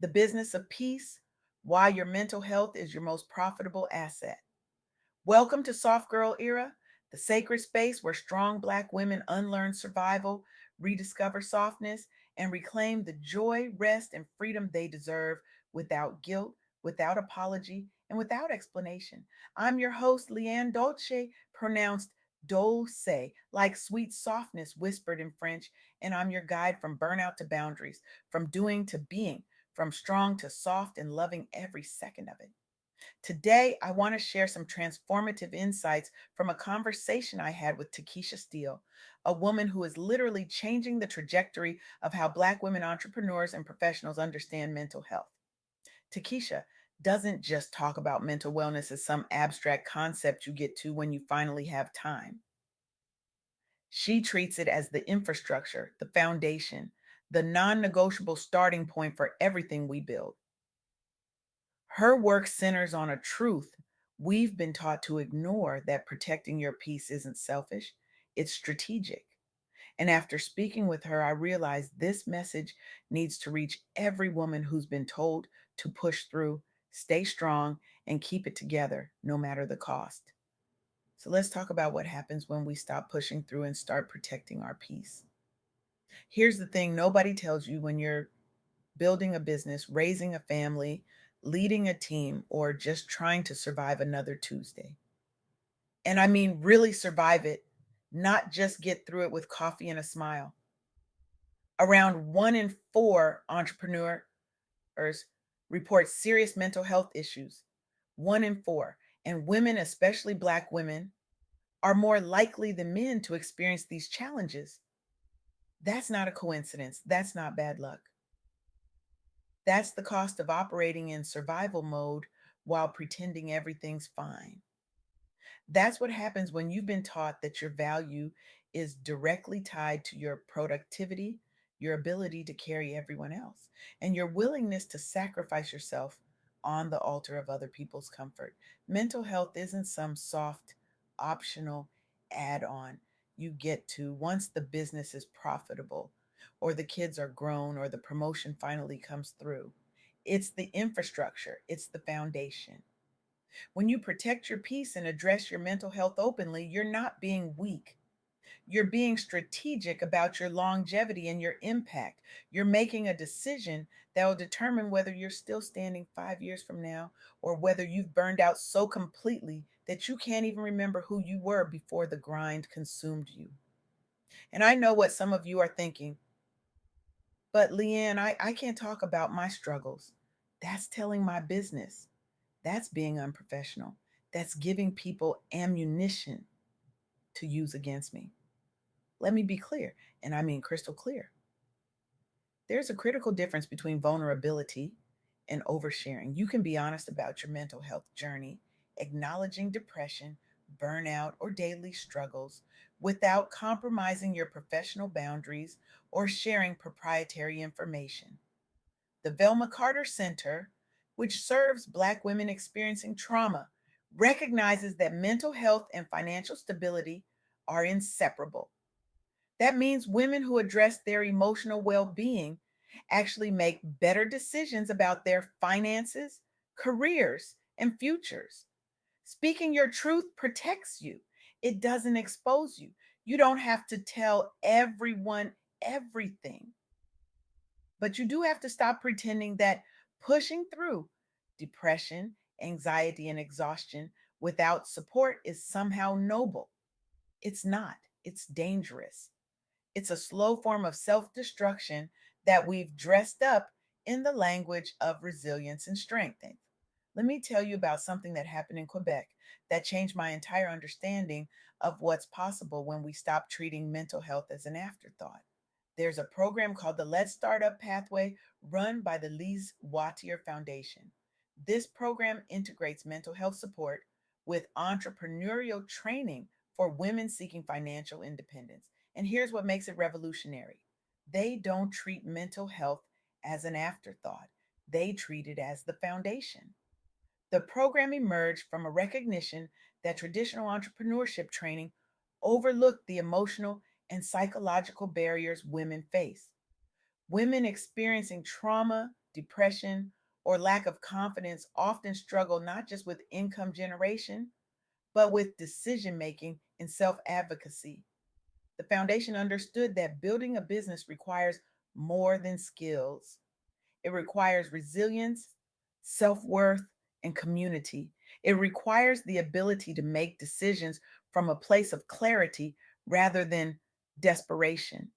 The business of peace, why your mental health is your most profitable asset. Welcome to Soft Girl Era, the sacred space where strong Black women unlearn survival, rediscover softness, and reclaim the joy, rest, and freedom they deserve without guilt, without apology, and without explanation. I'm your host, LeAnne Dolce, pronounced Dolce, like sweet softness whispered in French, and I'm your guide from burnout to boundaries, from doing to being, from strong to soft, and loving every second of it. Today, I want to share some transformative insights from a conversation I had with Tekisha Steele, a woman who is literally changing the trajectory of how Black women entrepreneurs and professionals understand mental health. Tekisha doesn't just talk about mental wellness as some abstract concept you get to when you finally have time. She treats it as the infrastructure, the foundation, the non negotiable starting point for everything we build. Her work centers on a truth we've been taught to ignore, that protecting your peace isn't selfish, it's strategic. And after speaking with her, I realized this message needs to reach every woman who's been told to push through, stay strong, and keep it together no matter the cost. So let's talk about what happens when we stop pushing through and start protecting our peace. Here's the thing nobody tells you when you're building a business, raising a family, leading a team, or just trying to survive another Tuesday. And I mean, really survive it, not just get through it with coffee and a smile. Around 1 in 4 entrepreneurs report serious mental health issues. 1 in 4. And women, especially Black women, are more likely than men to experience these challenges. That's not a coincidence. That's not bad luck. That's the cost of operating in survival mode while pretending everything's fine. That's what happens when you've been taught that your value is directly tied to your productivity, your ability to carry everyone else, and your willingness to sacrifice yourself on the altar of other people's comfort. Mental health isn't some soft, optional add on you get to once the business is profitable, or the kids are grown, or the promotion finally comes through. It's the infrastructure, it's the foundation. When you protect your peace and address your mental health openly, you're not being weak. You're being strategic about your longevity and your impact. You're making a decision that will determine whether you're still standing 5 years from now, or whether you've burned out so completely that you can't even remember who you were before the grind consumed you. And I know what some of you are thinking, but LeAnne, I can't talk about my struggles. That's telling my business. That's being unprofessional. That's giving people ammunition to use against me. Let me be clear, and I mean crystal clear. There's a critical difference between vulnerability and oversharing. You can be honest about your mental health journey, acknowledging depression, burnout, or daily struggles without compromising your professional boundaries or sharing proprietary information. The Velma Carter Center, which serves Black women experiencing trauma, recognizes that mental health and financial stability are inseparable. That means women who address their emotional well being actually make better decisions about their finances, careers, and futures. Speaking your truth protects you, it doesn't expose you. You don't have to tell everyone everything. But you do have to stop pretending that pushing through depression, anxiety, and exhaustion without support is somehow noble. It's not, it's dangerous. It's a slow form of self destruction that we've dressed up in the language of resilience and strength. And let me tell you about something that happened in Quebec that changed my entire understanding of what's possible when we stop treating mental health as an afterthought. There's a program called the Let's Start Up Pathway run by the Lise Wattier Foundation. This program integrates mental health support with entrepreneurial training for women seeking financial independence. And here's what makes it revolutionary: they don't treat mental health as an afterthought, they treat it as the foundation. The program emerged from a recognition that traditional entrepreneurship training overlooked the emotional and psychological barriers women face. Women experiencing trauma, depression, or lack of confidence often struggle not just with income generation, but with decision making and self advocacy. The foundation understood that building a business requires more than skills. It requires resilience, self worth, and community. It requires the ability to make decisions from a place of clarity rather than desperation.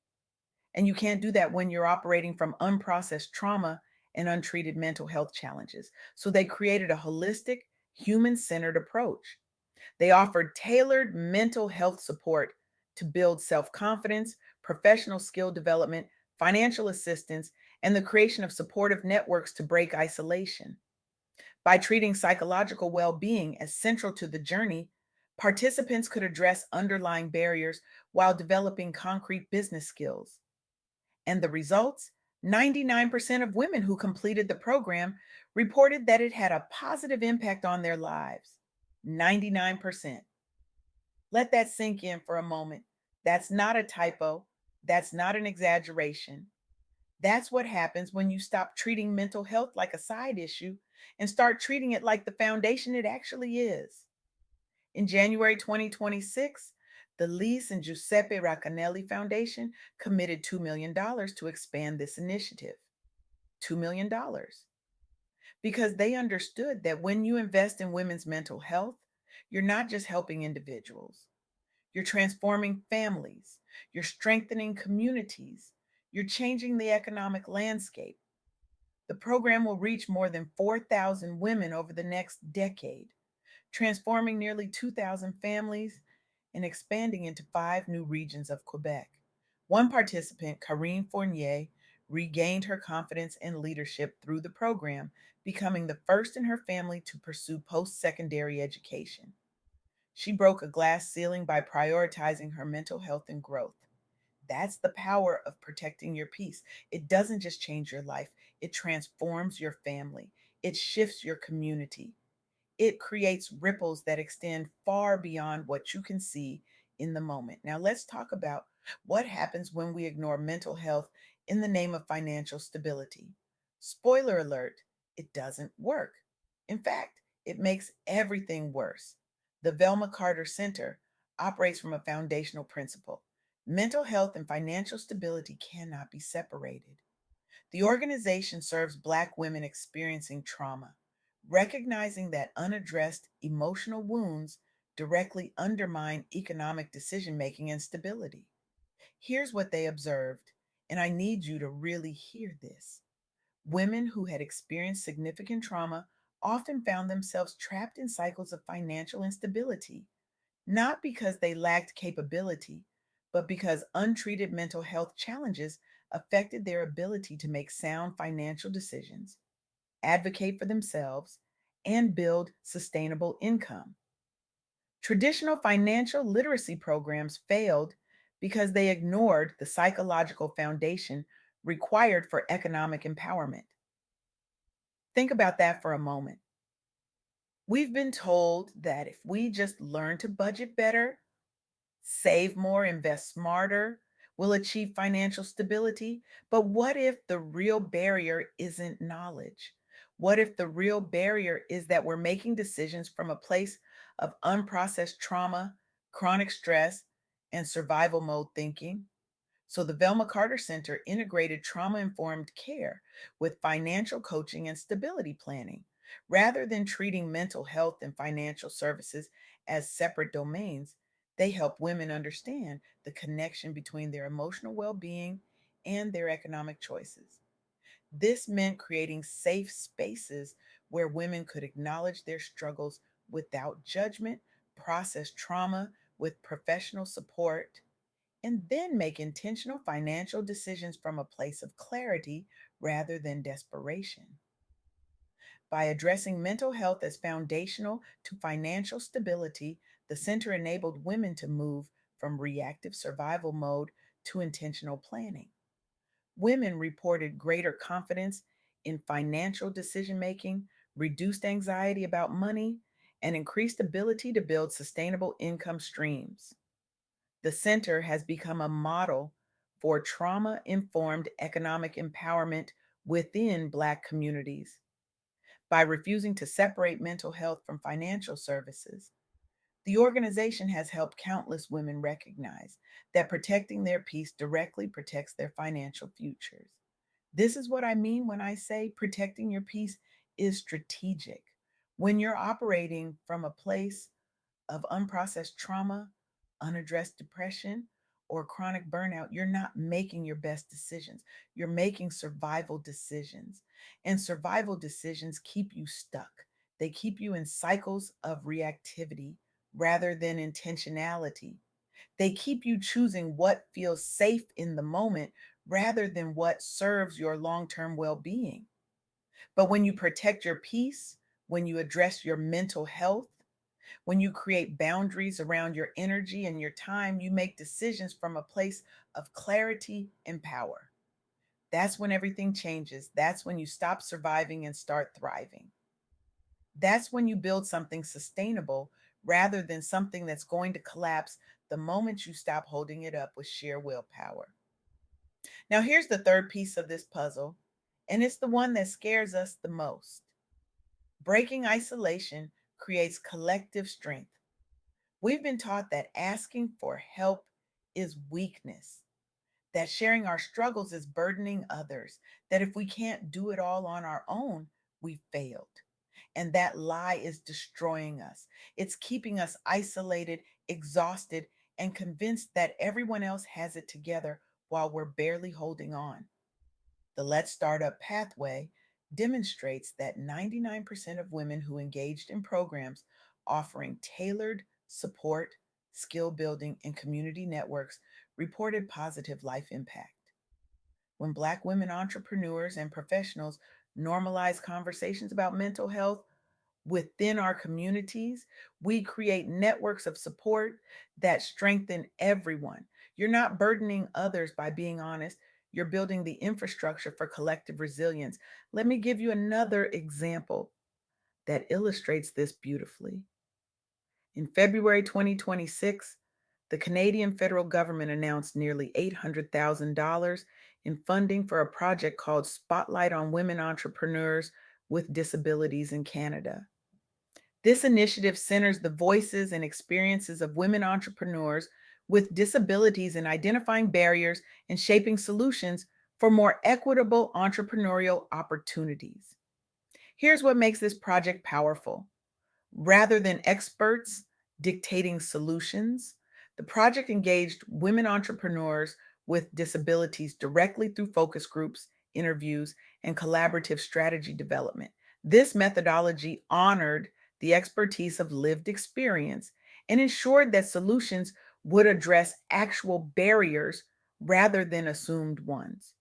And you can't do that when you're operating from unprocessed trauma and untreated mental health challenges. So they created a holistic, human centered approach. They offered tailored mental health support to build self confidence, professional skill development, financial assistance, and the creation of supportive networks to break isolation. By treating psychological well being as central to the journey, participants could address underlying barriers while developing concrete business skills. And the results? 99% of women who completed the program reported that it had a positive impact on their lives. 99%. Let that sink in for a moment. That's not a typo. That's not an exaggeration. That's what happens when you stop treating mental health like a side issue and start treating it like the foundation it actually is. In January 2026, the Lise and Giuseppe Raccanelli Foundation committed $2 million to expand this initiative. $2 million. Because they understood that when you invest in women's mental health, you're not just helping individuals, you're transforming families, you're strengthening communities, you're changing the economic landscape. The program will reach more than 4,000 women over the next decade, transforming nearly 2,000 families and expanding into 5 new regions of Quebec. One participant, Karine Fournier, regained her confidence and leadership through the program, becoming the first in her family to pursue post secondary education. She broke a glass ceiling by prioritizing her mental health and growth. That's the power of protecting your peace. It doesn't just change your life, it transforms your family, it shifts your community, it creates ripples that extend far beyond what you can see in the moment. Now, let's talk about what happens when we ignore mental health in the name of financial stability. Spoiler alert, it doesn't work. In fact, it makes everything worse. The Velma Carter Center operates from a foundational principle: mental health and financial stability cannot be separated. The organization serves Black women experiencing trauma, recognizing that unaddressed emotional wounds directly undermine economic decision making and stability. Here's what they observed, and I need you to really hear this. Women who had experienced significant trauma often found themselves trapped in cycles of financial instability, not because they lacked capability, but because untreated mental health challenges affected their ability to make sound financial decisions, advocate for themselves, and build sustainable income. Traditional financial literacy programs failed because they ignored the psychological foundation required for economic empowerment. Think about that for a moment. We've been told that if we just learn to budget better, save more, invest smarter, we'll achieve financial stability. But what if the real barrier isn't knowledge? What if the real barrier is that we're making decisions from a place of unprocessed trauma, chronic stress, and survival mode thinking? So the Velma Carter Center integrated trauma informed care with financial coaching and stability planning. Rather than treating mental health and financial services as separate domains, they help women understand the connection between their emotional well being and their economic choices. This meant creating safe spaces where women could acknowledge their struggles without judgment, process trauma with professional support, and then make intentional financial decisions from a place of clarity rather than desperation. By addressing mental health as foundational to financial stability, the center enabled women to move from reactive survival mode to intentional planning. Women reported greater confidence in financial decision making, reduced anxiety about money, and increased ability to build sustainable income streams. The center has become a model for trauma informed economic empowerment within Black communities. By refusing to separate mental health from financial services, the organization has helped countless women recognize that protecting their peace directly protects their financial futures. This is what I mean when I say protecting your peace is strategic. When you're operating from a place of unprocessed trauma, unaddressed depression, or chronic burnout, you're not making your best decisions. You're making survival decisions. And survival decisions keep you stuck. They keep you in cycles of reactivity rather than intentionality. They keep you choosing what feels safe in the moment rather than what serves your long term well being. But when you protect your peace, when you address your mental health, when you create boundaries around your energy and your time, you make decisions from a place of clarity and power. That's when everything changes. That's when you stop surviving and start thriving. That's when you build something sustainable rather than something that's going to collapse the moment you stop holding it up with sheer willpower. Now, here's the third piece of this puzzle, and it's the one that scares us the most. Breaking isolation creates collective strength. We've been taught that asking for help is weakness, that sharing our struggles is burdening others, that if we can't do it all on our own, we failed. And that lie is destroying us. It's keeping us isolated, exhausted, and convinced that everyone else has it together while we're barely holding on. The Let's Start Up pathway demonstrates that 99% of women who engaged in programs offering tailored support, skill building, and community networks reported positive life impact. When Black women entrepreneurs and professionals normalize conversations about mental health within our communities, we create networks of support that strengthen everyone. You're not burdening others by being honest. You're building the infrastructure for collective resilience. Let me give you another example that illustrates this beautifully. In February 2026, the Canadian federal government announced nearly $800,000 in funding for a project called Spotlight on Women Entrepreneurs with Disabilities in Canada. This initiative centers the voices and experiences of women entrepreneurs with disabilities in identifying barriers and shaping solutions for more equitable entrepreneurial opportunities. Here's what makes this project powerful. Rather than experts dictating solutions, the project engaged women entrepreneurs with disabilities directly through focus groups, interviews, and collaborative strategy development. This methodology honored the expertise of lived experience and ensured that solutions would address actual barriers rather than assumed ones.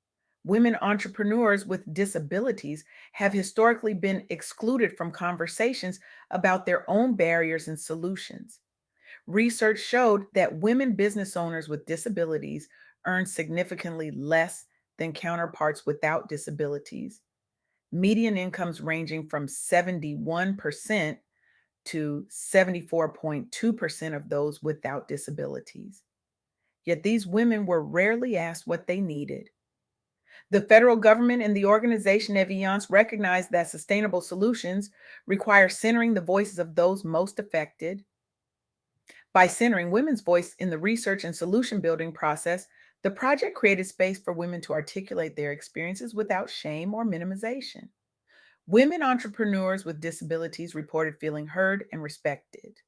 Women entrepreneurs with disabilities have historically been excluded from conversations about their own barriers and solutions. Research showed that women business owners with disabilities earn significantly less than counterparts without disabilities, median incomes ranging from 71% to 74.2% of those without disabilities. Yet these women were rarely asked what they needed. The federal government and the organization Eviance recognize that sustainable solutions require centering the voices of those most affected. By centering women's voice in the research and solution building process, the project created space for women to articulate their experiences without shame or minimization. Women entrepreneurs with disabilities reported feeling heard and respected.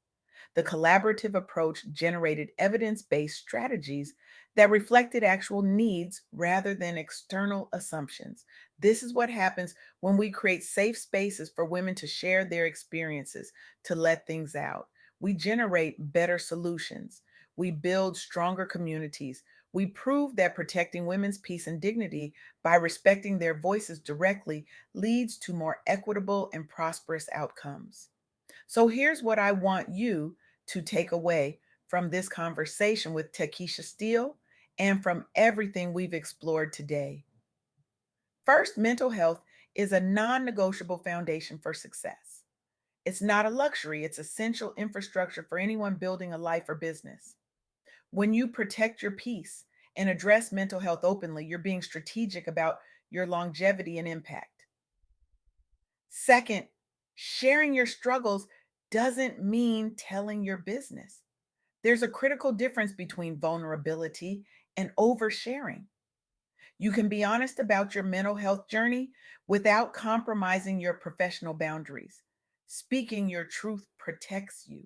The collaborative approach generated evidence based strategies that reflected actual needs rather than external assumptions. This is what happens when we create safe spaces for women to share their experiences, to let things out. We generate better solutions. We build stronger communities. We prove that protecting women's peace and dignity by respecting their voices directly leads to more equitable and prosperous outcomes. So here's what I want you to take away from this conversation with Tekisha Steele and from everything we've explored today. First, mental health is a non negotiable foundation for success. It's not a luxury, it's essential infrastructure for anyone building a life or business. When you protect your peace and address mental health openly, you're being strategic about your longevity and impact. Second, sharing your struggles doesn't mean telling your business. There's a critical difference between vulnerability and oversharing. You can be honest about your mental health journey without compromising your professional boundaries. Speaking your truth protects you.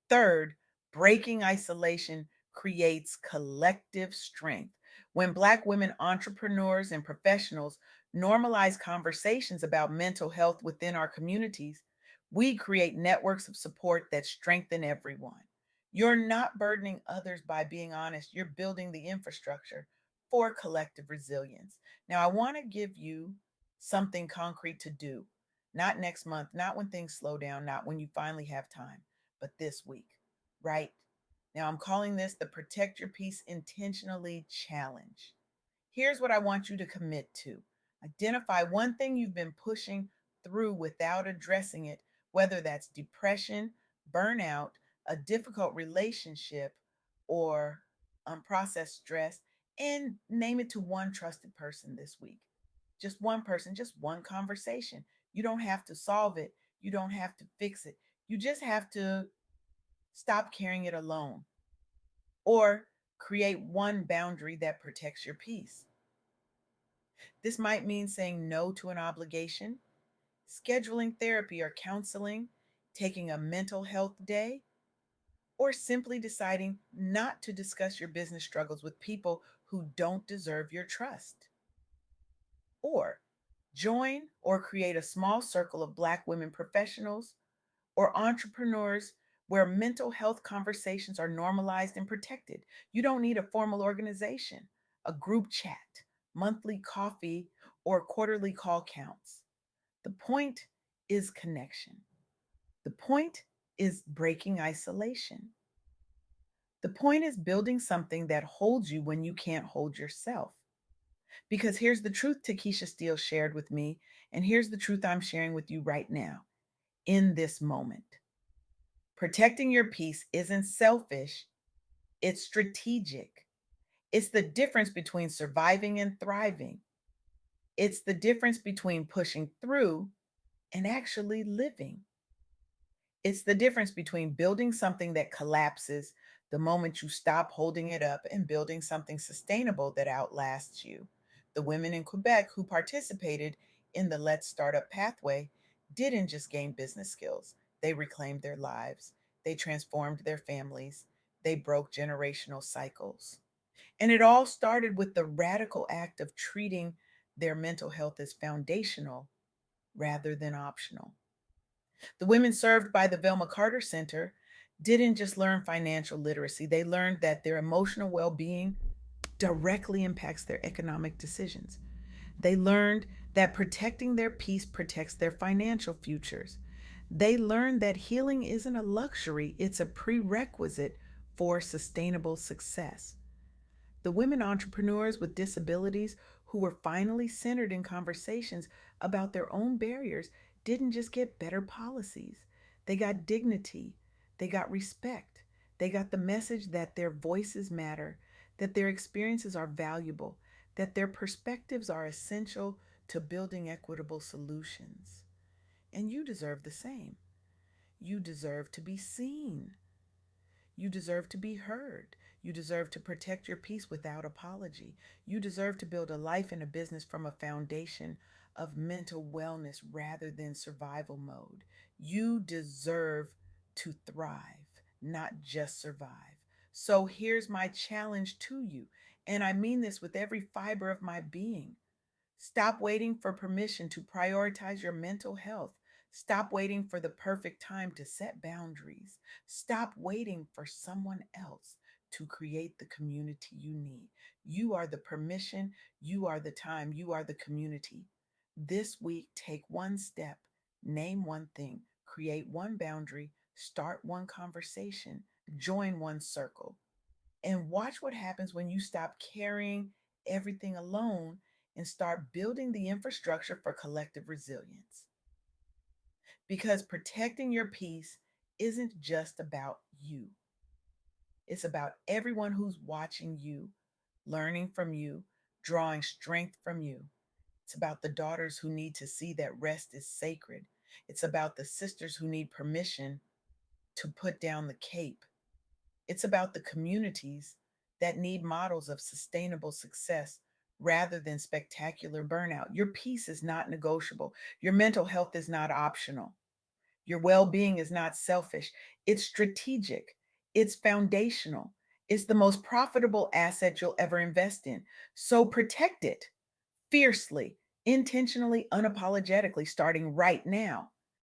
Third, breaking isolation creates collective strength. When Black women entrepreneurs and professionals normalize conversations about mental health within our communities, we create networks of support that strengthen everyone. You're not burdening others by being honest, you're building the infrastructure for collective resilience. Now, I want to give you something concrete to do, not next month, not when things slow down, not when you finally have time, but this week, right? Now, I'm calling this the Protect Your Peace Intentionally Challenge. Here's what I want you to commit to: identify one thing you've been pushing through without addressing it, whether that's depression, burnout, a difficult relationship, or unprocessed stress, and name it to one trusted person this week. Just one person, just one conversation. You don't have to solve it, you don't have to fix it. You just have to stop carrying it alone, or create one boundary that protects your peace. This might mean saying no to an obligation, scheduling therapy or counseling, taking a mental health day, or simply deciding not to discuss your business struggles with people who don't deserve your trust. Or join or create a small circle of Black women professionals or entrepreneurs where mental health conversations are normalized and protected. You don't need a formal organization. A group chat, monthly coffee, or quarterly call counts. The point is connection. The point is breaking isolation. The point is building something that holds you when you can't hold yourself. Because here's the truth Tekisha Steele shared with me, and here's the truth I'm sharing with you right now in this moment. Protecting your peace isn't selfish, it's strategic. It's the difference between surviving and thriving. It's the difference between pushing through and actually living. It's the difference between building something that collapses the moment you stop holding it up and building something sustainable that outlasts you. The women in Quebec who participated in the Let's Startup pathway didn't just gain business skills, they reclaimed their lives, they transformed their families, they broke generational cycles. And it all started with the radical act of treating their mental health as foundational rather than optional. The women served by the Velma Carter Center didn't just learn financial literacy, they learned that their emotional well being directly impacts their economic decisions. They learned that protecting their peace protects their financial futures. They learned that healing isn't a luxury, it's a prerequisite for sustainable success. The women entrepreneurs with disabilities who were finally centered in conversations about their own barriers didn't just get better policies, they got dignity, they got respect, they got the message that their voices matter, that their experiences are valuable, that their perspectives are essential to building equitable solutions. And you deserve the same. You deserve to be seen. You deserve to be heard. You deserve to protect your peace without apology. You deserve to build a life and a business from a foundation of mental wellness rather than survival mode. You deserve to thrive, not just survive. So here's my challenge to you, and I mean this with every fiber of my being. Stop waiting for permission to prioritize your mental health. Stop waiting for the perfect time to set boundaries. Stop waiting for someone else to create the community you need. You are the permission, you are the time, you are the community. This week, take one step, name one thing, create one boundary, start one conversation, join one circle, and watch what happens when you stop carrying everything alone and start building the infrastructure for collective resilience. Because protecting your peace isn't just about you, it's about everyone who's watching you, learning from you, drawing strength from you. It's about the daughters who need to see that rest is sacred. It's about the sisters who need permission to put down the cape. It's about the communities that need models of sustainable success rather than spectacular burnout. Your peace is not negotiable. Your mental health is not optional. Your well being is not selfish. It's strategic, it's foundational, it's the most profitable asset you'll ever invest in. So protect it fiercely, intentionally, unapologetically, starting right now.